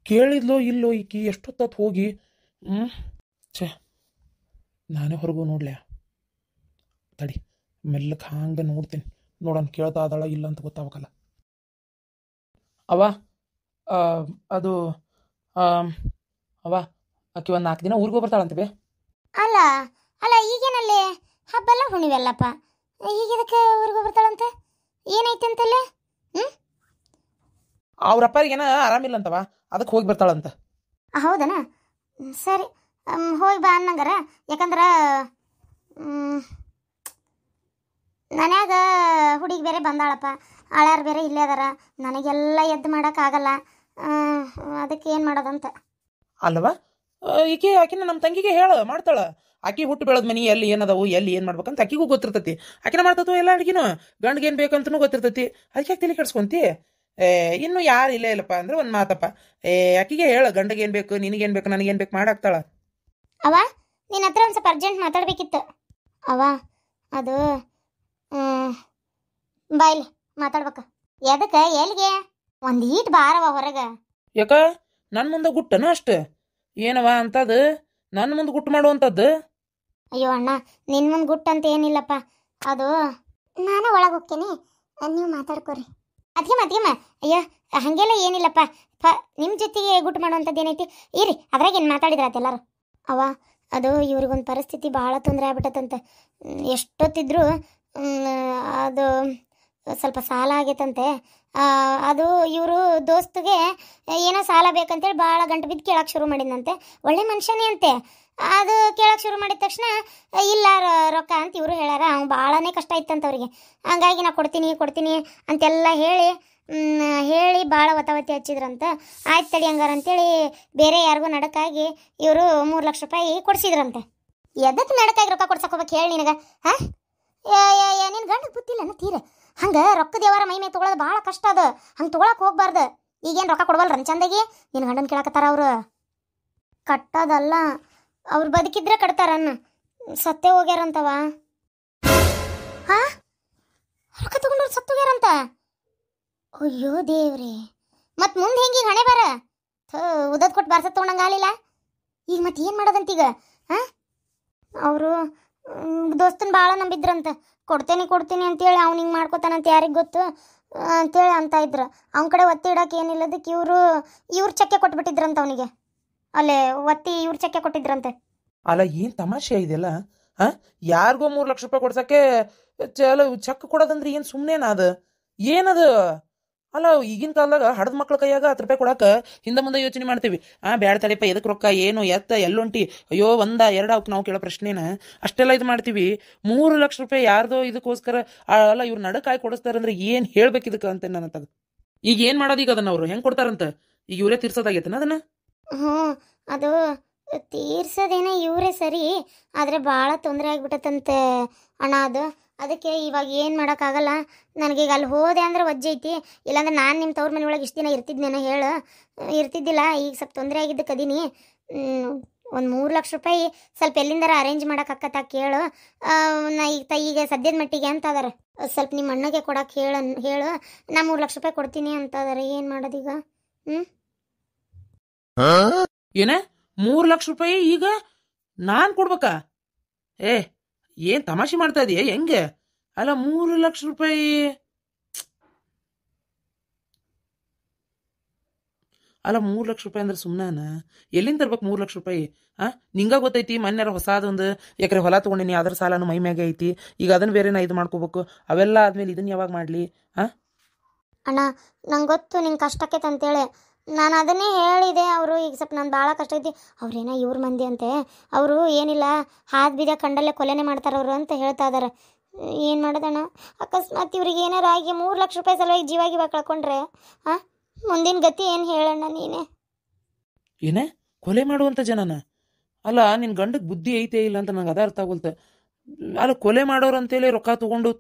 ಕೇಳಿದ್ಲೋ ಇಲ್ಲೋ ಈಕಿ ಎಷ್ಟೊತ್ತತ್ತು ಹೋಗಿ. ಛೇ, ನಾನೇ ಹೊರಗು ನೋಡ್ಲೆ. ತಡಿ, ಮೆಲ್ಲಕ್ಕೆ ಹಂಗೆ ನೋಡ್ತೀನಿ, ನೋಡೋಣ ಕೇಳ್ತಾ ಅದಾಳ ಇಲ್ಲ ಅಂತ ಗೊತ್ತಾಗಲ್ಲ. ಅವ ಆ, ಅದು ಆ, ಅವ ಆಕಿ ಒಂದು 4 ದಿನ ಊರಿಗೆ ಬರ್ತಾಳಂತೀವಿ. ಅಲ್ಲ ಅಲ್ಲ ಈಗೇನಲ್ಲಿ ಹಬ್ಬಲ್ಲ ಹುಣಿವೆಲ್ಲಪ್ಪ, ಈಗ ಇದಕ್ಕೆ ಊರಿಗೆ ಬರ್ತಾಳಂತ ಏನೈತೆ ಅಂತಲ್ಲೇ? ಅವ್ರ ಅಪ್ಪರಿಗೇನ ಆರಾಮಿಲ್ಲ ಅಂತವ, ಅದಕ್ಕೆ ಹೋಗಿ ಬರ್ತಾಳಂತ. ಹೌದನ? ಸರಿ, ಹೋಗಿ ಬಾ ಅನ್ನಂಗಾರ. ಯಾಕಂದ್ರೆ ಮನ್ಯಾಗ ಹುಡುಗಿ ಬೇರೆ ಬಂದಾಳಪ್ಪ, ಆಳ್ಯಾರು ಬೇರೆ ಇಲ್ಲೇ ಅದಾರ, ನನಗೆಲ್ಲ ಎದ್ದು ಮಾಡೋಕ್ಕಾಗಲ್ಲ. ಅದಕ್ಕೆ ಏನು ಮಾಡೋದಂತ. ಅಲ್ವಾ ಆಕಿನ ನಮ್ಮ ತಂಗಿಗೆ ಹೇಳ ಮಾಡ್ತಾಳ. ಆಕಿ ಹುಟ್ಟು ಬೆಳೆದ ಮನಿ ಎಲ್ಲಿ ಏನದವು, ಎಲ್ಲಿ ಏನು ಮಾಡ್ಬೇಕಂತ ಆಕಿಗೂ ಗೊತ್ತಿರ್ತೈತಿ. ಆಕಿನ ಮಾಡ್ತತ್ವ ಎಲ್ಲ ಅಡ್ಗಿನೂ, ಗಂಡ್ಗೆ ಏನು ಬೇಕಂತನೂ ಗೊತ್ತಿರ್ತೈತಿ. ಅದಕ್ಕೆ ಯಾಕೆ ತಲೆ ಕೆಡ್ಸ್ಕೊಂತಿ? ಇನ್ನೂ ಯಾರು ಇಲ್ಲೇ ಇಲ್ಲಪ್ಪ ಅಂದ್ರೆ ಒಂದು ಮಾತಪ್ಪ, ಆಕಿಗೆ ಹೇಳ ಗಂಡಗೆ ಏನು ಬೇಕು, ನಿನಗೇನು ಬೇಕು, ನನಗೇನು ಬೇಕು ಮಾಡಾಕ್ತಾಳ. ಅವ ನಿನ್ನ ಹತ್ರ ಒಂದು ಸ್ವಲ್ಪ ಅರ್ಜೆಂಟ್ ಮಾತಾಡ್ಬೇಕಿತ್ತು. ಅವ ಅದು ಬಾಯ್ಲಿ ಮಾತಾಡ್ಬೇಕ. ಎದಕ್ಕೆ ಎಲ್ಲಿಗೆ? ಒಂದು ಈಟ್ ಬಾರವ ಹೊರಗೆ. ಯಾಕ ನನ್ನ ಮುಂದೆ ಗುಟ್ಟನ ಅಷ್ಟು ಏನವ ಅಂತದು? ನನ್ನ ಮುಂದೆ ಗುಟ್ಟು ಮಾಡುವಂಥದ್ದು? ಅಯ್ಯೋ ಅಣ್ಣ, ನಿನ್ನ ಮುಂದೆ ಗುಟ್ಟು ಅಂತ ಏನಿಲ್ಲಪ್ಪ. ಅದು ನಾನು ಒಳಗೆ ಹೋಗ್ತೀನಿ, ನೀವು ಮಾತಾಡ್ಕೊರಿ. ಅದ್ಯಮ್ಮ ಅಯ್ಯೋ ಹಾಗೆಲ್ಲ ಏನಿಲ್ಲಪ್ಪ. ನಿಮ್ಮ ಜೊತೆಗೆ ಗುಟ್ಟು ಮಾಡುವಂಥದ್ದು ಏನೈತಿ ಇರಿ, ಅದ್ರಾಗೇನು ಮಾತಾಡಿದ್ರಾತ ಎಲ್ಲರೂ. ಅವ ಅದು ಇವ್ರಿಗೊಂದು ಪರಿಸ್ಥಿತಿ ಭಾಳ ತೊಂದರೆ ಆಗ್ಬಿಟ್ಟತಂತೆ. ಎಷ್ಟೊತ್ತಿದ್ರು ಅದು ಸ್ವಲ್ಪ ಸಾಲ ಆಗೈತಂತೆ. ಅದು ಇವರು ದೋಸ್ತಿಗೆ ಏನೋ ಸಾಲ ಬೇಕಂತೇಳಿ ಭಾಳ ಗಂಟು ಬಿದ್ದು ಕೇಳಕ್ಕೆ ಶುರು ಮಾಡಿದಂತೆ. ಒಳ್ಳೆ ಮನುಷ್ಯನೇ ಅಂತೆ. ಅದು ಕೇಳಕ್ಕೆ ಶುರು ಮಾಡಿದ ತಕ್ಷಣ ಇಲ್ಲ ರೊಕ್ಕ ಅಂತ ಇವರು ಹೇಳ್ಯಾರ. ಅವ್ನು ಭಾಳನೇ ಕಷ್ಟ ಇತ್ತಂತ ಅವ್ರಿಗೆ. ಹಂಗಾಗಿ ನಾ ಕೊಡ್ತೀನಿ ಅಂತೆಲ್ಲ ಹೇಳಿ ಭಾಳ ವತಾವತಿ ಹಚ್ಚಿದ್ರಂತ. ಆಯ್ತು ತಡಿ ಹಂಗಾರ ಅಂತೇಳಿ ಬೇರೆ ಯಾರಿಗೂ ನಡಕಾಗಿ ಇವರು 3 ಲಕ್ಷ ರೂಪಾಯಿ ಕೊಡಿಸಿದ್ರಂತೆ. ಎದಕ್ಕೆ ನಡಕಾಗಿ ರೊಕ್ಕ ಕೊಡ್ಸಕ್ಕೆ ಹೋಗ್ಬೇಕು ಹೇಳಿ ನಿನಗೆ? ಹಾಂ, ನಿನ್ನ ಗಂಡ ಗೊತ್ತಿಲ್ಲ ತೀರ. ಹಂಗೆ ರೊಕ್ಕದ ವ್ಯವಹಾರ ಮೈ ಮೇಲೆ ತೊಗೊಳೋದು ಭಾಳ ಕಷ್ಟ ಅದು. ಹಂಗೆ ತೊಗೊಳಕ್ಕೆ ಹೋಗ್ಬಾರ್ದು. ಈಗೇನು ರೊಕ್ಕ ಕೊಡ್ವಲ್ರನ್ ಚಂದಾಗಿ? ನಿನ್ನ ಗಂಡನ ಕೇಳಕತ್ತಾರ ಅವರು. ಕಟ್ಟೋದಲ್ಲ, ಅವ್ರು ಬದುಕಿದ್ರೆ ಕಟ್ತಾರನ್ನ, ಸತ್ತೇ ಹೋಗ್ಯಾರಂತವ. ಹಾಂ, ರೊಕ್ಕ ತಗೊಂಡ್ರು ಸತ್ತೋಗ್ಯಾರಂತ? ಅಯ್ಯೋ ದೇವ್ರಿ, ಮತ್ತು ಮುಂದೆ ಹೆಂಗೆ ಈಗ ಹಣೆ ಬಾರ ಉದದ್ ಕೊಟ್ಟು ಬಾರ್ಸತ್ ತೊಗೊಂಡಂಗೆ ಆಗಲಿಲ್ಲ. ಈಗ ಮತ್ತೆ ಏನು ಮಾಡೋದಂತೀಗ? ಹಾಂ, ಅವರು ದೋಸ್ತನ ಭಾಳ ನಂಬಿದ್ರಂತ. ಕೊಡ್ತೀನಿ ಅಂತೇಳಿ ಅವ್ನು ಹಿಂಗೆ ಮಾಡ್ಕೋತಾನಂತ ಯಾರಿಗೆ ಗೊತ್ತು ಅಂತೇಳಿ ಅಂತ ಇದ್ರು. ಅವ್ನ ಕಡೆ ಒತ್ತಿ ಇಡೋಕೆ ಏನಿಲ್ಲದಕ್ಕೆ ಇವ್ರು ಚಕ್ಕೆ ಕೊಟ್ಬಿಟ್ಟಿದ್ರಂತ ಅವನಿಗೆ. ಅಲ್ಲೇ ಒತ್ತಿ ಇವ್ರು ಚಕ್ಕೆ ಕೊಟ್ಟಿದ್ರಂತೆ. ಅಲ್ಲ ಏನು ತಮಾಷೆ ಇದೆಲ್ಲ? ಹಾಂ, ಯಾರಿಗೋ 3 ಲಕ್ಷ ರೂಪಾಯಿ ಕೊಡ್ಸಕ್ಕೆ ಚೆಕ್ ಕೊಡೋದಂದ್ರೆ ಏನು ಸುಮ್ಮನೆನಾ ಅದು? ಏನದು? ಅಲ್ಲ ಈಗಿನ ಕಾಲದಾಗ ಹಡ್ದ ಮಕ್ಳ ಕೈಯಾಗ 10 ರೂಪಾಯಿ ಕೊಡಕ್ಕೆ ಹಿಂದೆ ಮುಂದೆ ಯೋಚನೆ ಮಾಡ್ತೀವಿ. ಬ್ಯಾಡ ತಡೆಯಪ್ಪ, ಎದಕ್ಕೆ ರೊಕ್ಕ, ಏನು ಎತ್ತ ಎಲ್ಲೊಂಟಿ, ಅಯ್ಯೋ 1 2 ಅವಕ್ಕೆ ನಾವು ಕೇಳೋ ಪ್ರಶ್ನೆನ ಅಷ್ಟೆಲ್ಲ ಇದು ಮಾಡ್ತೀವಿ. 3 ಲಕ್ಷ ರೂಪಾಯಿ ಯಾರ್ದೋ ಇದಕ್ಕೋಸ್ಕರ ಅಲ್ಲ ಇವ್ರು ನಡಕಾಯಿ ಕೊಡಿಸ್ತಾರಂದ್ರೆ ಏನು ಹೇಳ್ಬೇಕು ಇದಕ್ಕೆ ಅಂತ ನನಗೆ. ಈಗ ಏನು ಮಾಡೋದು ಈಗ? ಅದನ್ನ ಅವ್ರು ಹೆಂಗೆ ಕೊಡ್ತಾರಂತ? ಈಗ ಇವರೇ ತೀರ್ಸೋದಾಗೈತನ ಅದನ್ನ? ಅದು ತೀರ್ಸೋದೇನೆ ಇವರೇ ಸರಿ, ಆದರೆ ಭಾಳ ತೊಂದರೆ ಆಗ್ಬಿಟ್ಟತಂತೆ ಅಣ್ಣ ಅದು. ಅದಕ್ಕೆ ಇವಾಗ ಏನು ಮಾಡೋಕ್ಕಾಗಲ್ಲ. ನನಗೀಗ ಅಲ್ಲಿ ಹೋದೆ ಅಂದ್ರೆ ವಜ್ಜೆ ಐತಿ. ಇಲ್ಲಾಂದ್ರೆ ನಾನು ನಿಮ್ಮ ತವ್ರ ಮನೆ ಒಳಗೆ ಇಷ್ಟು ದಿನ ಇರ್ತಿದ್ನೇನೋ ಇರ್ತಿದ್ದಿಲ್ಲ. ಈಗ ಸ್ವಲ್ಪ ತೊಂದರೆ ಆಗಿದ್ದಕ್ಕೆ ಅದೀನಿ. ಒಂದು 3 ಲಕ್ಷ ರೂಪಾಯಿ ಸ್ವಲ್ಪ ಎಲ್ಲಿಂದಾರ ಅರೇಂಜ್ ಮಾಡೋಕ್ಕಾಗತ್ತಾ ಕೇಳು. ನಾ ಈಗ ಸದ್ಯದ ಮಟ್ಟಿಗೆ ಅಂತ ಅದಾರೆ. ಸ್ವಲ್ಪ ನಿಮ್ಮ ಅಣ್ಣಗೆ ಕೊಡಕ್ಕೆ ಹೇಳು, ನಾ 3 ಲಕ್ಷ ರೂಪಾಯಿ ಕೊಡ್ತೀನಿ ಅಂತ ಅದಾರೆ. ಏನು ಮಾಡೋದೀಗ? ಏನೇ 3 ಲಕ್ಷ ರೂಪಾಯಿ ಈಗ ನಾನು ಕೊಡ್ಬೇಕಾ? ಏನು ತಮಾಷೆ ಮಾಡ್ತಾ ಇದೀಯ ಹೆಂಗೆ? ಅಲ್ಲ 3 ಲಕ್ಷ ರೂಪಾಯಿ ಅಲ್ಲ 3 ಲಕ್ಷ ರೂಪಾಯಿ ಅಂದ್ರೆ ಸುಮ್ಮನ ಎಲ್ಲಿಂದ ತರ್ಬೇಕು 3 ಲಕ್ಷ ರೂಪಾಯಿ? ನಿಂಗ ಗೊತ್ತೈತಿ, ಮೊನ್ನೆ ಹೊಸಾದೊಂದು ಎಕರೆ ಹೊಲ ತೊಗೊಂಡಿನಿ, ಅದ್ರ ಸಾಲನು ಮೈ ಮ್ಯಾಗೆ ಐತಿ. ಈಗ ಅದನ್ನ ಬೇರೆ ನಾ ಇದು ಮಾಡ್ಕೋಬೇಕು. ಅವೆಲ್ಲ ಆದ್ಮೇಲೆ ಇದನ್ನ ಯಾವಾಗ ಮಾಡಲಿ? ಅಣ್ಣ ನಂಗೆ ಗೊತ್ತು ನಿಂಗೆ ಕಷ್ಟಕ್ಕೈತೆ ಅಂತೇಳಿ, ನಾನು ಅದನ್ನೇ ಹೇಳಿದೆ. ಅವರು ಈಗ ಸ್ವಲ್ಪ ನಾನು ಭಾಳ ಕಷ್ಟ ಐತಿ. ಅವ್ರೇನೋ ಇವ್ರ ಮಂದಿ ಅಂತೆ, ಅವರು ಏನಿಲ್ಲ ಹಾದು ಬೀದ ಕಂಡಲ್ಲೇ ಕೊಲೆನೇ ಮಾಡ್ತಾರವ್ರು ಅಂತ ಹೇಳ್ತಾ ಇದ್ದಾರೆ. ಏನು ಮಾಡೋದಣ್ಣ? ಅಕಸ್ಮಾತ್ ಇವ್ರಿಗೆ ಏನಾರು ಆಗಿ 3 ಲಕ್ಷ ರೂಪಾಯಿ ಸಲುವಾಗಿ ಜೀವಾಗಿ ಕಳ್ಕೊಂಡ್ರೆ ಮುಂದಿನ ಗತಿ ಏನು ಹೇಳಣ್ಣ ನೀನೇ? ಏನೇ ಕೊಲೆ ಮಾಡುವಂಥ ಜನನ? ಅಲ್ಲ ನಿನ್ನ ಗಂಡಕ್ಕೆ ಬುದ್ಧಿ ಐತೆ ಇಲ್ಲ ಅಂತ ನಂಗೆ ಅದ ಅರ್ಥ ಆಗೋಲ್ತೆ. ಅಲ್ಲ ಕೊಲೆ ಮಾಡೋರು ಅಂತೇಳಿ ರೊಕ್ಕ ತೊಗೊಂಡು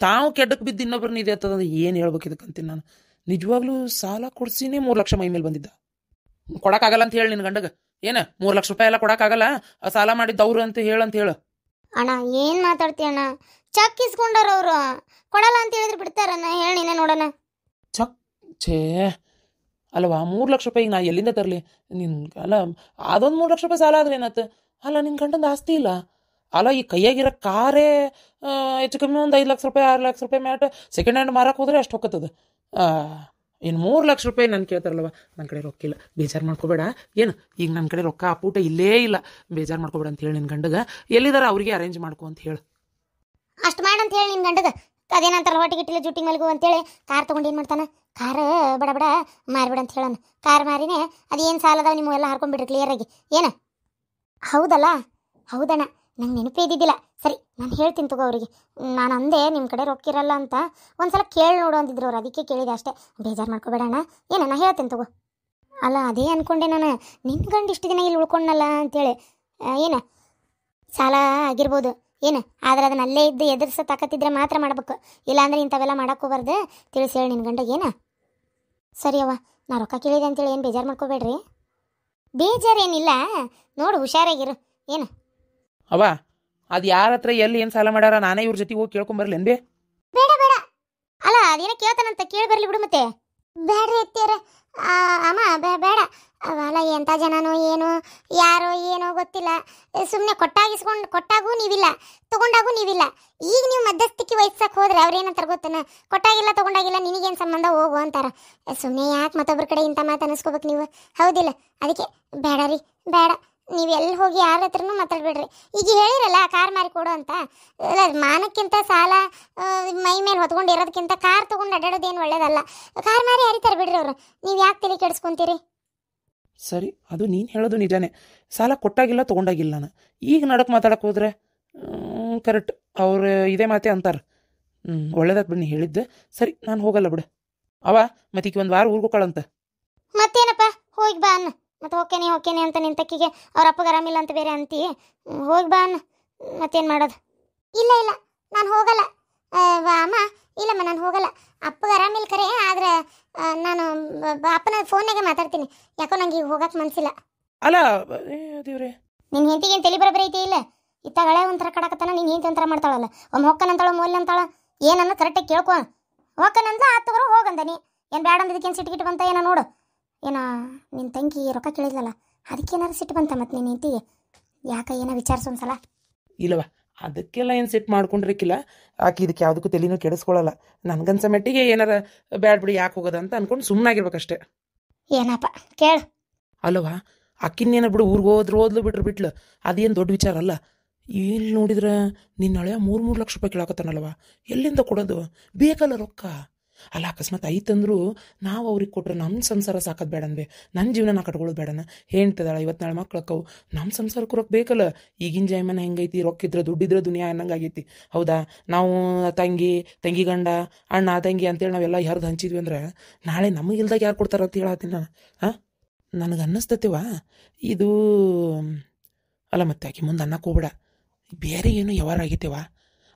ತಾವು ಕೆಡ್ಡಕ್ಕೆ ಬಿದ್ದು ಇನ್ನೊಬ್ಬರನ್ನ ಇದೆ ಅಂತಂದ್ರೆ ಏನು ಹೇಳ್ಬೇಕು ಇದಕ್ಕಂತೀನಿ ನಾನು. ನಿಜವಾಗ್ಲೂ ಸಾಲ ಕೊಡ್ಸಿನೇ 3 ಲಕ್ಷ ಮೈ ಮೇಲೆ ಬಂದಿದ್ದ. ಕೊಡಕ್ಕಾಗಲ್ಲ ಅಂತ ಹೇಳಿ ನಿನ್ನ ಗಂಡಗ ಏನು 3 ಲಕ್ಷ ರೂಪಾಯಿ ಎಲ್ಲ ಕೊಡಕ್ಕಾಗಲ್ಲ, ಸಾಲ ಮಾಡಿದ್ದವ್ರು ಅಂತ ಹೇಳು. ಅಣ್ಣ ಏನು ಮಾತಾಡ್ತೀಯ ಅಣ್ಣ? ಚೆಕ್ ಇಸ್ಕೊಂಡಾರ ಅವರು, ಕೊಡಲ್ಲ ಅಂತ ಹೇಳಿದ್ರೆ ಬಿಡ್ತಾರಣ್ಣ? ಹೇಳಿ ನೀನೇ ನೋಡೋಣ. ಛೇ ಅಲ್ವಾ 3 ಲಕ್ಷ ರೂಪಾಯಿ ನಾ ಎಲ್ಲಿಂದ ತರಲಿ ನಿನ್ ಅಲ್ಲ ಅದೊಂದು 3 ಲಕ್ಷ ರೂಪಾಯಿ ಸಾಲ ಆದ್ರೆ ಏನಾಯ್ತು ಅಲ್ಲ ನಿನ್ನ ಗಂಡಂದು ಆಸ್ತಿ ಇಲ್ಲ ಅಲ್ಲ ಈ ಕೈಯಾಗಿರೋ ಕಾರೇ ಹೆಚ್ಚು ಕಮ್ಮಿ ಒಂದು 5 ಲಕ್ಷ ರೂಪಾಯಿ 6 ಲಕ್ಷ ರೂಪಾಯಿ ಮ್ಯಾಟ್ ಸೆಕೆಂಡ್ ಹ್ಯಾಂಡ್ ಮಾರಕ್ಕೆ ಹೋದ್ರೆ ಅಷ್ಟು ಹೋಗ್ತದ ಇನ್ನು 3 ಲಕ್ಷ ರೂಪಾಯಿ ನಾನು ಕೇಳ್ತಾರಲ್ವ ನನ್ನ ಕಡೆ ರೊಕ್ಕ ಇಲ್ಲ ಬೇಜಾರು ಮಾಡ್ಕೋಬೇಡ ಏನು ಈಗ ನನ್ನ ಕಡೆ ರೊಕ್ಕ ಅಪ್ಪೂಟ ಇಲ್ಲೇ ಇಲ್ಲ ಬೇಜಾರು ಮಾಡ್ಕೋಬೇಡ ಅಂತ ಹೇಳಿ ನಿನ್ನ ಗಂಡಗೆ ಎಲ್ಲಿದಾರ ಅವ್ರಿಗೆ ಅರೇಂಜ್ ಮಾಡ್ಕೊ ಅಂತ ಹೇಳು ಅಷ್ಟು ಮಾಡಂತ ಹೇಳಿ ನಿನ್ನ ಗಂಡಗ ಅದೇನಂತಾರ ಹೊಟ್ಟಿಗಿಟ್ಟಿಲ್ಲ ಜುಟ್ಟಿಗೆ ಮಲ್ಗು ಅಂತೇಳಿ ಕಾರ್ ತೊಗೊಂಡು ಏನು ಮಾಡ್ತಾನೆ ಕಾರ್ ಬಡ ಬಡ ಮಾರಿಬಿಡ ಅಂತ ಹೇಳೋಣ ಕಾರ್ ಮಾರಿನೇ ಅದೇನು ಸಾಲದ ನೀವು ಎಲ್ಲ ಹರ್ಕೊಂಡ್ಬಿಡ್ರಿ ಕ್ಲಿಯರಾಗಿ ಏನು ಹೌದಲ್ಲ ಹೌದಣ್ಣ ನಂಗೆ ನೆನಪೇ ಇದ್ದಿದ್ದಿಲ್ಲ ಸರಿ ನಾನು ಹೇಳ್ತೀನಿ ತಗೋ ಅವರಿಗೆ ನಾನು ಅಂದೆ ನಿಮ್ಮ ಕಡೆ ರೊಕ್ಕಿರಲ್ಲ ಅಂತ ಒಂದ್ಸಲ ಕೇಳಿ ನೋಡು ಅಂದಿದ್ರು ಅವ್ರು ಅದಕ್ಕೆ ಕೇಳಿದೆ ಅಷ್ಟೇ ಬೇಜಾರು ಮಾಡ್ಕೋಬೇಡಣ್ಣ ಏನು ನಾನು ಹೇಳ್ತೀನಿ ತಗೋ ಅಲ್ಲ ಅದೇ ಅಂದ್ಕೊಂಡೆ ನಾನು ನಿನ್ನ ಗಂಡು ಇಷ್ಟು ದಿನ ಇಲ್ಲಿ ಉಳ್ಕೊಂಡಲ್ಲ ಅಂತೇಳಿ ಏನು ಸಾಲ ಆಗಿರ್ಬೋದು ಏನು ಆದ್ರೆ ಅದನ್ನ ಅಲ್ಲೇ ಇದ್ದು ಎದುರಿಸ ತಾಕತ್ತಿದ್ರೆ ಮಾತ್ರ ಮಾಡ್ಬೇಕು ಇಲ್ಲಾಂದ್ರೆ ಇಂಥವೆಲ್ಲ ಮಾಡಕ್ಕೋಬಾರ್ದು ತಿಳಿಸಿ ಹೇಳಿ ನಿನ್ನ ಗಂಡಗೆ ಏನು ಸರಿ ಅವ್ವ ನಾ ರೊಕ್ಕ ಕೇಳಿದೆ ಅಂತೇಳಿ ಏನು ಬೇಜಾರು ಮಾಡ್ಕೋಬೇಡ್ರಿ ಬೇಜಾರೇನಿಲ್ಲ ನೋಡು ಹುಷಾರಾಗಿರು ಏನು ಅವ ಅದು ಯಾರ ಹತ್ರ ಎಲ್ಲಿ ಏನು ಸಾಲ ಮಾಡ್ಯಾರ ನಾನೇ ಇವ್ರ ಜೊತೆಗೆ ಹೋಗಿ ಕೇಳ್ಕೊಂಬರ್ಲೇನು ಬೇ ಬೇಡ ಬೇಡ ಅಲ್ಲ ಅದೇನೋ ಕೇಳ್ತಾನಂತ ಕೇಳಿ ಬರಲಿ ಬಿಡು ಮತ್ತೆ ಬೇಡ್ರಿ ಎತ್ತೀರ ಅಮ್ಮ ಬೇಡ ಅಲ್ಲ ಎಂಥ ಜನನೋ ಏನೋ ಯಾರೋ ಏನೋ ಗೊತ್ತಿಲ್ಲ ಸುಮ್ಮನೆ ಕೊಟ್ಟಾಗೂ ನೀವಿಲ್ಲ ತೊಗೊಂಡಾಗೂ ನೀವಿಲ್ಲ ಈಗ ನೀವು ಮಧ್ಯಸ್ಥಿಕೆ ವಹಿಸಕ್ಕೆ ಹೋದ್ರೆ ಅವ್ರೇನಂತಾರೆ ಗೊತ್ತೇನ ಕೊಟ್ಟಾಗಿಲ್ಲ ತೊಗೊಂಡಾಗಿಲ್ಲ ನಿನಗೇನು ಸಂಬಂಧ ಹೋಗು ಅಂತಾರ ಸುಮ್ಮನೆ ಯಾಕೆ ಮತ್ತೊಬ್ಬರ ಕಡೆ ಇಂಥ ಮಾತು ಅನ್ನಿಸ್ಕೋಬೇಕು ನೀವು ಹೌದಿಲ್ಲ ಅದಕ್ಕೆ ಬೇಡ ರೀ ಬೇಡ ನೀವು ಎಲ್ಲಿ ಹೋಗಿ ಯಾರ ಹತ್ರನೂ ಮಾತಾಡ್ಬೇಡ್ರಿ ಈಗ ಹೇಳಿರಲ್ಲ ಕಾರ್ ಮಾರಿ ಕೊಡು ಅಂತ ಮಾನಕ್ಕಿಂತ ಸಾಲ ಮೈ ಮೇಲೆ ಹೊತ್ಕೊಂಡು ಇರೋದಕ್ಕಿಂತ ಕಾರ್ ತೊಗೊಂಡು ಅಡ್ಡಾಡೋದೇನು ಒಳ್ಳೇದಲ್ಲ ಕಾರ್ ಮಾರಿ ಹರಿತಾರೆ ಬಿಡ್ರಿ ಅವರು ನೀವು ಯಾಕೆ ತಲೆ ಕೆಡಿಸ್ಕೊಂತೀರಿ ಸರಿ ಅದು ನೀನು ಹೇಳೋದು ನಿಜಾನೇ ಸಾಲ ಕೊಟ್ಟಾಗಿಲ್ಲ ತೊಗೊಂಡಾಗಿಲ್ಲ ನಾನು ಈಗ ನಡಕ್ಕೆ ಮಾತಾಡಕ್ಕೆ ಹೋದ್ರೆ ಕರೆಕ್ಟ್ ಅವ್ರು ಇದೇ ಮಾತೆ ಅಂತಾರೆ ಒಳ್ಳೇದಾತ್ ಬಿಡು ನೀ ಹೇಳಿದ್ದೆ ಸರಿ ನಾನು ಹೋಗಲ್ಲ ಬಿಡು ಅವ ಮತ್ತೀಗ ಒಂದು ವಾರ ಊರಿಗೆ ಹೋಗೋಳಂತ ಮತ್ತೇನಪ್ಪ ಹೋಗಿ ಬಾ ಅನ್ನ ಮತ್ತೆ ಹೋಗ್ತೇನೆ ಅಂತ ನಿನ್ನ ತಕ್ಕಿಗೆ ಅವ್ರ ಅಪ್ಪಗೆ ಆರಾಮಿಲ್ಲ ಅಂತ ಬೇರೆ ಅಂತಿ ಹೋಗಿ ಬಾ ಅನ್ನ ಮತ್ತೇನು ಮಾಡೋದು ಇಲ್ಲ ನಾನು ಹೋಗಲ್ಲ ಅಮ್ಮ ಇಲ್ಲಮ್ಮ ನಾನು ಹೋಗಲ್ಲ ಅಪ್ಪಗೆ ಆರಾಮಿಲ್ಲ ಕರೆ ಆದ್ರೆ ನಾನು ಅಪ್ಪನ ಫೋನ್ನಾಗೆ ಮಾತಾಡ್ತೀನಿ ಯಾಕೋ ನಂಗೆ ಈಗ ಹೋಗಕ್ಕೆ ಮನಸ್ಸಿಲ್ಲ ಅಲ್ಲ ದೇವ್ರೆ ನಿನ್ನ ಹೆಂಡತಿಗೆ ಏನು ತಲೆ ಬರೋಬ್ಬರಿ ಐತಿ ಇಲ್ಲ ಇತ್ತಾಗಳೆ ಒಂಥರ ಕಡಕತ್ತಾನ ನೀನು ಹೆಂಡತಿ ಒಂಥರ ಮಾಡ್ತಾಳಲ್ಲ ಒಮ್ಮೆ ಹೊಕ್ಕನಂತಾಳ ಮೂಲ ಅಂತಾಳ ಏನನ್ನ ಕರೆಕ್ಟಾಗಿ ಕೇಳ್ಕೊ ಹೊಕ್ಕನಂದ್ಲ ತಗೋರು ಹೋಗಂದನಿ ಏನು ಬ್ಯಾಡ ಅಂದಿದ್ದಕ್ಕೇನು ಸಿಟ್ಟಿಗಿಟ್ಟು ಬಂತ ಏನೋ ನೋಡು ಏನೋ ನಿನ್ನ ತಂಗಿ ರೊಕ್ಕ ಕೇಳಿದ್ಲಲ್ಲ ಅದಕ್ಕೇನಾರು ಸಿಟ್ಟು ಬಂತ ಮತ್ತು ನಿನ್ನ ಹೆಂಡತಿಗೆ ಯಾಕೆ ಏನೋ ವಿಚಾರಿಸು ಒಂದ್ಸಲ ಇಲ್ಲವ ಅದಕ್ಕೆಲ್ಲ ಏನು ಸೆಟ್ ಮಾಡ್ಕೊಂಡಿರಕ್ಕಿಲ್ಲ ಆಕೆ ಇದಕ್ಕೆ ಯಾವುದಕ್ಕೂ ತಲೆನೂ ಕೆಡಿಸ್ಕೊಳ್ಳಲ್ಲ ನನಗನ್ಸ ಮಟ್ಟಿಗೆ ಏನಾರ ಬ್ಯಾಡ್ ಬಿಡಿ ಯಾಕೆ ಹೋಗೋದ ಅಂತ ಅನ್ಕೊಂಡು ಸುಮ್ಮನಾಗಿರ್ಬೇಕಷ್ಟೇ ಏನಪ್ಪ ಕೇಳು ಅಲ್ಲವಾ ಅಕ್ಕಿನ್ನೇನ ಬಿಡು ಊರಿಗೆ ಹೋದ್ಲು ಬಿಟ್ಲು ಅದೇನು ದೊಡ್ಡ ವಿಚಾರ ಅಲ್ಲ ಇಲ್ಲಿ ನೋಡಿದ್ರೆ ನಿನ್ನ ಹಳೆಯ 3 ಲಕ್ಷ ರೂಪಾಯಿ ಕೇಳಾಕತ್ತಾನಲ್ವ ಎಲ್ಲಿಂದ ಕೊಡೋದು ಬೇಕಲ್ಲ ರೊಕ್ಕ ಅಲ್ಲ ಅಕಸ್ಮಾತ್ ಐತಂದ್ರು ನಾವು ಅವ್ರಿಗೆ ಕೊಟ್ರೆ ನಮ್ಮ ಸಂಸಾರ ಸಾಕೋದು ಬೇಡನ್ಬೇ ನನ್ನ ಜೀವನ ನಾ ಕಟ್ಕೊಳ್ಳೋದು ಬೇಡನ ಹೇಳ್ತದಾಳ 24 ಮಕ್ಳಕ್ಕವು ನಮ್ಮ ಸಂಸಾರಕ್ಕೂ ರೊಕ್ಕ ಬೇಕಲ್ಲ ಈಗಿನ ಜೈಮನ ಹೆಂಗೈತಿ ರೊಕ್ಕ ಇದ್ರೆ ದುಡ್ಡಿದ್ರೆ ದುನಿಯಾ ಅನ್ನಂಗಾಗೈತಿ ಹೌದಾ ನಾವು ತಂಗಿ ಗಂಡ ಅಣ್ಣ ತಂಗಿ ಅಂತೇಳಿ ನಾವೆಲ್ಲ ಯಾರ್ದು ಹಂಚಿದ್ವಿ ಅಂದ್ರೆ ನಾಳೆ ನಮಗಿಲ್ದಾಗ ಯಾರು ಕೊಡ್ತಾರ ಅಂತ ಹೇಳತ್ತೀನಿ ನಾನು ನನಗೆ ಅನ್ನಿಸ್ತತಿವ ಇದು ಅಲ್ಲ ಮತ್ತೆ ಆಕೆ ಮುಂದೆ ಅನ್ನಕ್ಕೆ ಹೋಗ್ಬೇಡ ಬೇರೆ ಏನು ವ್ಯವಹಾರ ಆಗೈತೆವ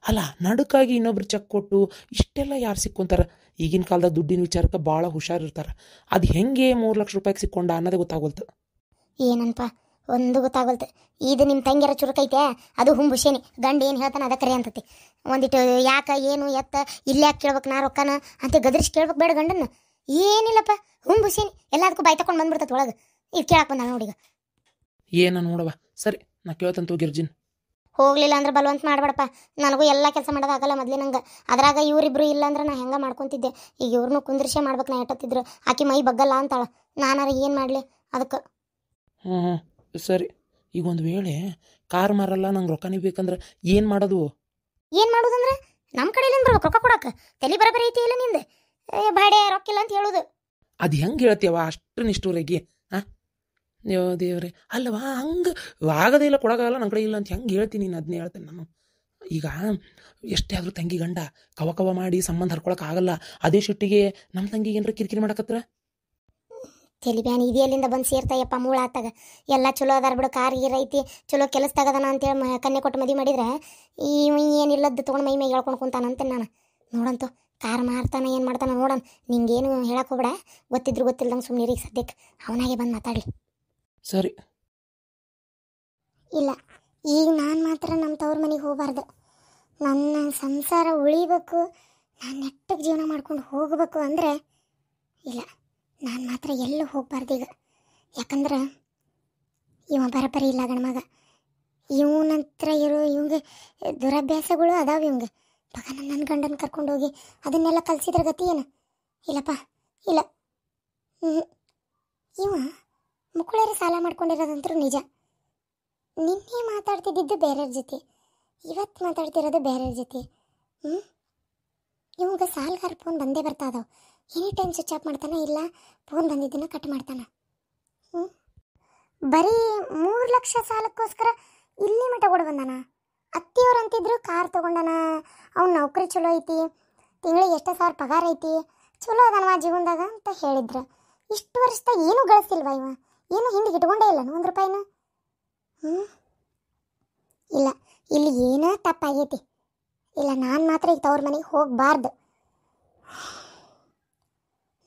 ಅಲ್ಲ ನಡುಕಾಗಿ ಇನ್ನೊಬ್ರು ಚೆಕ್ ಕೊಟ್ಟು ಇಷ್ಟೆಲ್ಲ ಯಾರು ಸಿಕ್ಕೊಂತಾರ ಈಗಿನ ಕಾಲದಾಗ ದುಡ್ಡಿನ ವಿಚಾರಕ್ಕೆ ಭಾಳ ಹುಷಾರಿರ್ತಾರೆ ಅದು ಹೆಂಗೆ 3 ಲಕ್ಷ ರೂಪಾಯಿಗೆ ಸಿಕ್ಕೊಂಡ ಅನ್ನೋದೇ ಗೊತ್ತಾಗೋಲ್ತು ಏನನ್ಪ ಒಂದು ಗೊತ್ತಾಗೋಲ್ತು ಇದು ನಿಮ್ಮ ತಂಗಿಯರ ಚುರುಕೈತೆ ಅದು ಹುಂಬುಷೇನಿ ಗಂಡ ಏನು ಹೇಳ್ತಾನೆ ಅದ ಕರೆ ಅಂತತಿ ಒಂದಿಟ್ಟು ಯಾಕೆ ಏನು ಎತ್ತ ಇಲ್ಲೇ ಯಾಕೆ ಕೇಳ್ಬೇಕು ನಾ ರೊಕ್ಕನ ಅಂತ ಗದರಿಸಿ ಕೇಳ್ಬೇಕು ಬೇಡ ಗಂಡನ ಏನಿಲ್ಲಪ್ಪ ಹುಂಬುಷೇನಿ ಎಲ್ಲದಕ್ಕೂ ಬಾಯ್ ತಕೊಂಡು ಬಂದ್ಬಿಡ್ತದೆ ಒಳಗೆ ಇದು ಕೇಳಕ್ಕೆ ಬಂದ ನೋಡೀಗ ಏನ ನೋಡವ ಸರಿ ನಾ ಕೇಳ್ತಂತು ಗಿರ್ಜಿನ್ ಹೋಗ್ಲಿಲ್ಲ ಅಂದ್ರೆ ಬಲವಂತ ಮಾಡಬೇಡಪ್ಪ ನನಗೂ ಎಲ್ಲ ಕೆಲಸ ಮಾಡೋದಾಗಲ್ಲ ಮೊದಲೇ ನಂಗೆ ಅದ್ರಾಗ ಇವರಿಬ್ರು ಇಲ್ಲ ಅಂದ್ರೆ ನಾ ಹೆಂಗೆ ಮಾಡ್ಕೊತಿದ್ದೆ ಈಗ ಇವ್ರನ್ನೂ ಕುಂದ್ರಿಸೇ ಮಾಡ್ಬೇಕು ನಾ ಎಟ್ಟತ್ತಿದ್ರು ಆಕೆ ಮೈ ಬಗ್ಗಲ್ಲ ಅಂತಾಳ ನಾನಾರ ಏನು ಮಾಡಲಿ ಅದಕ್ಕೆ ಹ್ಞೂ ಸರಿ ಈಗ ಒಂದು ವೇಳೆ ಕಾರ್ ಮಾರಲ್ಲ ನಂಗೆ ರೊಕ್ಕನೇ ಬೇಕಂದ್ರೆ ಏನು ಮಾಡೋದು ಮಾಡೋದಂದ್ರೆ ನಮ್ಮ ಕಡೆಯಿಂದ ಬರ್ಬೇಕು ರೊಕ್ಕ ಕೊಡಕ್ಕೆ ತಲೆ ಬರಬರಿ ಐತಿ ಇಲ್ಲ ನಿಂದೆ ಬಾಡೆ ರೊಕ್ಕಿಲ್ಲ ಅಂತ ಹೇಳೋದು ಅದು ಹೆಂಗೆ ಹೇಳ್ತೀಯವ ಅಷ್ಟು ನಿಷ್ಠೂರಾಗಿ ಯೋ ದೇವ್ರೆ ಅಲ್ಲವಾ ಹಂಗೆ ಆಗದೇ ಇಲ್ಲ ಕೊಡೋಕ್ಕಾಗಲ್ಲ ನನ್ನ ಕಡೆ ಇಲ್ಲ ಅಂತ ಹೆಂಗೆ ಹೇಳ್ತೀನಿ ನೀನು ಅದನ್ನೇ ಹೇಳ್ತೇನೆ ನಾನು ಈಗ ಎಷ್ಟೇ ಆದರೂ ತಂಗಿ ಗಂಡ ಕವ ಮಾಡಿ ಸಂಬಂಧ ಹರ್ಕೊಳಕ್ಕಾಗಲ್ಲ ಅದೇ ಶಿಟ್ಟಿಗೆ ನಮ್ಮ ತಂಗಿಗೆ ಏನಾರ ಕಿರಿಕಿರಿ ಮಾಡಕತ್ರ ತಲೆ ಬ್ಯಾನಿ ಇದೆಯಲ್ಲಿಂದ ಬಂದು ಸೇರ್ತಾಯಪ್ಪ ಮೂಳ ಆತಾಗ ಎಲ್ಲ ಚಲೋ ಅದಾರ ಬಿಡು ಕಾರ್ ಗೀರ್ ಐತಿ ಚಲೋ ಕೆಲಸ ತಗದಾನ ಅಂತೇಳಿ ಕನ್ಯೆ ಕೊಟ್ಟು ಮದುವೆ ಮಾಡಿದ್ರೆ ಈ ಏನಿಲ್ಲದ್ದು ತೊಗೊಂಡು ಮೈ ಹೇಳ್ಕೊಂಡು ಕುಂತಾನಂತೆ ನಾನು ನೋಡಂತು ಕಾರ್ ಮಾರ್ತಾನೆ ಏನು ಮಾಡ್ತಾನೆ ನೋಡೋಣ ನಿಂಗೇನು ಹೇಳಕ್ಕೆ ಹೋಗ್ಬೇಡ ಗೊತ್ತಿದ್ರು ಗೊತ್ತಿಲ್ದಂಗೆ ಸುಮ್ಮನೆ ಈಗ ಸದ್ಯಕ್ಕೆ ಅವನಾಗೆ ಬಂದು ಮಾತಾಡಲಿ ಸರಿ ಇಲ್ಲ ಈಗ ನಾನು ಮಾತ್ರ ನಮ್ಮ ತವ್ರ ಮನೆಗೆ ಹೋಗಬಾರ್ದು ನನ್ನ ಸಂಸಾರ ಉಳಿಬೇಕು ನಾನು ನೆಟ್ಟಗೆ ಜೀವನ ಮಾಡ್ಕೊಂಡು ಹೋಗಬೇಕು ಅಂದರೆ ಇಲ್ಲ ನಾನು ಮಾತ್ರ ಎಲ್ಲೂ ಹೋಗ್ಬಾರ್ದೀಗ. ಯಾಕಂದ್ರೆ ಇವ ಬರಬರಿ ಇಲ್ಲ ಗಣಮಗ. ಇವನಂತ್ರ ಇವಂಗೆ ದುರಭ್ಯಾಸಗಳು ಅದಾವ ಇವಂಗೆ. ಮಗ ನನ್ನ ಗಂಡನ ಕರ್ಕೊಂಡೋಗಿ ಅದನ್ನೆಲ್ಲ ಕಲಿಸಿದ್ರ ಗತಿ ಏನು? ಇಲ್ಲಪ್ಪ, ಇಲ್ಲ. ಇವ ಮುಕ್ಕಳೇರಿ ಸಾಲ ಮಾಡ್ಕೊಂಡಿರೋದಂತೂ ನಿಜ. ನಿನ್ನೆ ಮಾತಾಡ್ತಿದ್ದಿದ್ದು ಬೇರೆಯವ್ರ ಜೊತೆ, ಇವತ್ತು ಮಾತಾಡ್ತಿರೋದು ಬೇರೆಯವ್ರ ಜೊತೆ. ಇವಾಗ ಸಾಲ್ಗಾರ ಫೋನ್ ಬಂದೇ ಬರ್ತಾ ಇದಾವೆ. ಎನಿ ಟೈಮ್ ಸ್ವಿಚ್ ಆಫ್ ಮಾಡ್ತಾನೆ, ಇಲ್ಲ ಫೋನ್ ಬಂದಿದ್ದನ್ನು ಕಟ್ ಮಾಡ್ತಾನೆ. ಬರೀ 3 ಲಕ್ಷ ಸಾಲಕ್ಕೋಸ್ಕರ ಇಲ್ಲಿ ಮಠ ಕೊಡು ಬಂದಾನ. ಅತ್ತಿಯವ್ರು ಅಂತಿದ್ರು ಕಾರ್ ತೊಗೊಂಡನ, ಅವ್ನ ನೌಕರಿ ಚಲೋ ಐತಿ, ತಿಂಗಳಿಗೆ ಎಷ್ಟು ಸಾವಿರ ಪಗಾರ ಐತಿ, ಚಲೋ ಅದನವ ಜೀವನದಾಗ ಅಂತ ಹೇಳಿದ್ರು. ಇಷ್ಟು ವರ್ಷದಾಗ ಏನೂ ಗಳಿಸ್ತಿಲ್ವ ಇವ? ಏನು ಹಿಂದಿಗೆ ಇಟ್ಕೊಂಡೇ ಇಲ್ಲ 1 ರೂಪಾಯಿನ? ಇಲ್ಲ, ಇಲ್ಲಿ ಏನೋ ತಪ್ಪಾಗೈತಿ. ಇಲ್ಲ, ನಾನು ಮಾತ್ರ ಈಗ ತವ್ರ ಮನೆಗೆ ಹೋಗಬಾರ್ದು.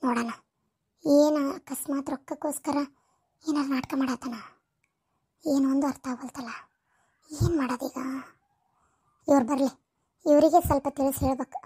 ನೋಡೋಣ, ಏನು ಅಕಸ್ಮಾತ್ ರೊಕ್ಕಕ್ಕೋಸ್ಕರ ಏನಾರು ನಾಟಕ ಮಾಡತ್ತಾನ, ಏನೋ ಒಂದು ಅರ್ಥ ಆಗಲ್ತಲ್ಲ. ಏನು ಮಾಡೋದೀಗ? ಇವ್ರು ಬರಲಿ, ಇವರಿಗೆ ಸ್ವಲ್ಪ ತಿಳಿಸಿ ಹೇಳ್ಬೇಕು.